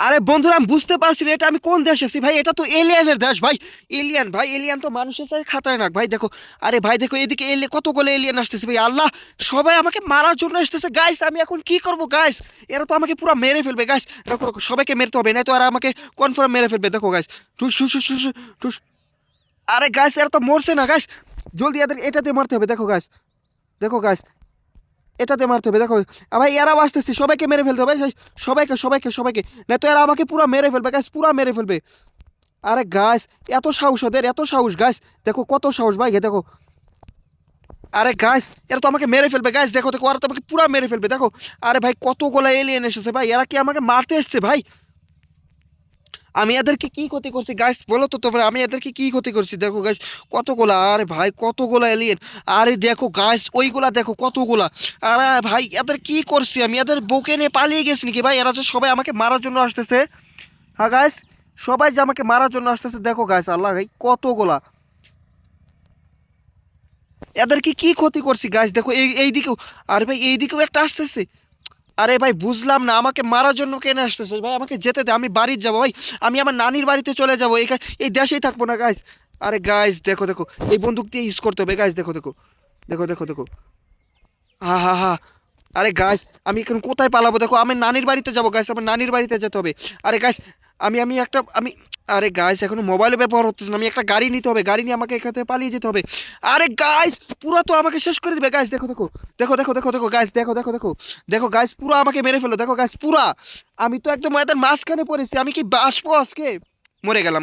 আরে বন্ধুরা আমি বুঝতে পারছি না এটা আমি কোন দেশে আছি ভাই। এটা তো এলিয়েনের দেশ ভাই। এলিয়ান ভাই, এলিয়ান তো মানুষের সাথে খাতারনাক ভাই। দেখো, আরে ভাই দেখো এদিকে কতগুলো এলিয়ান আসতেছে ভাই। আল্লাহ, সবাই আমাকে মারার জন্য আসতেছে গাইস। আমি এখন কি করব গাইস? এরা তো আমাকে পুরো মেরে ফেলবে গাইস। দেখো দেখো, সবাইকে মেরতে হবে, না তো এরা আমাকে কনফার্ম মেরে ফেলবে। দেখো গাইস, টুস টুস টুস টুস টুস। আরে গাইস, এরা তো মরছে না গাইস। জলদি এদের এটাতে মারতে হবে। দেখো গাইস, দেখো গাইস, এটাতে মারতে হবে। দেখো ভাই, এরাও আসতেছে, সবাইকে মেরে ফেলতে হবে। সবাইকে সবাইকে সবাইকে, না তো এরা আমাকে পুরো মেরে ফেলবে গাইস, পুরো মেরে ফেলবে। আরে গাইস, এত সাহস ওদের, এত সাহস গাইস। দেখো কত সাহস ভাই, দেখো। আরে গাইস, এরা তো আমাকে মেরে ফেলবে গাইস। দেখো দেখো, ওরা তো আমাকে পুরো মেরে ফেলবে। দেখো, আরে ভাই কতগুলো এলিয়েন এসেছে ভাই। এরা কি আমাকে মারতে এসেছে ভাই? আমি এদেরকে কি ক্ষতি করছি গাইস, বলো তো তোমরা, আমি এদেরকে কি ক্ষতি করছি? দেখো গাইস, কতগুলা, আরে ভাই কতগুলা এলিয়েন। আরে দেখো গাইস, ওইগুলা দেখো কতগুলা। আরে ভাই, এদের কি করছি আমি? এদের বউকে নিয়ে পালিয়ে গেছি নাকি ভাই? এরা যে সবাই আমাকে মারার জন্য আসতেছে। হ্যাঁ গাইস, সবাই যে আমাকে মারার জন্য আসতেছে। দেখো গাইস, আল্লাহ ভাই কতগুলা। এদেরকে কি ক্ষতি করছি গাইস? দেখো এই দিকেও, আরে ভাই এই দিকেও একটা আসতেছে। আরে ভাই বুঝলাম না, আমাকে মারার জন্য কেন আসতেছে ভাই? আমাকে যেতে দে, আমি বাড়ির যাবো ভাই। আমি আমার নানির বাড়িতে চলে যাবো, এই দেশেই থাকবো না গাইস। আরে গাইস দেখো দেখো, এই বন্দুক দিয়ে ইউজ করতে হবে গাইস। দেখো দেখো, দেখো দেখো দেখো। হা হা হা। আরে গাইস, আমি এখন কোথায় পালাবো? দেখো, আমি নানির বাড়িতে যাবো গাইস, আমার নানির বাড়িতে যেতে হবে। আরে গাইস, আমি আমি একটা আমি আরে গাইস, এখনো মোবাইলে ব্যবহার হচ্ছে না। আমি একটা গাড়ি নিতে হবে, গাড়ি নিয়ে আমাকে এখান থেকে পালিয়ে যেতে হবে। আরে গাইস, পুরো তো আমাকে শেষ করে দিবে গাইস। দেখো দেখো, দেখো দেখো দেখো দেখো গাইস, দেখো দেখো দেখো, দেখো গাইস, পুরো আমাকে মেরে ফেলো। দেখো গাইস পুরা, আমি তো একদম এদের মাঝখানে পড়েছি। আমি কি বাঁচবো আজকে? মরে গেলাম।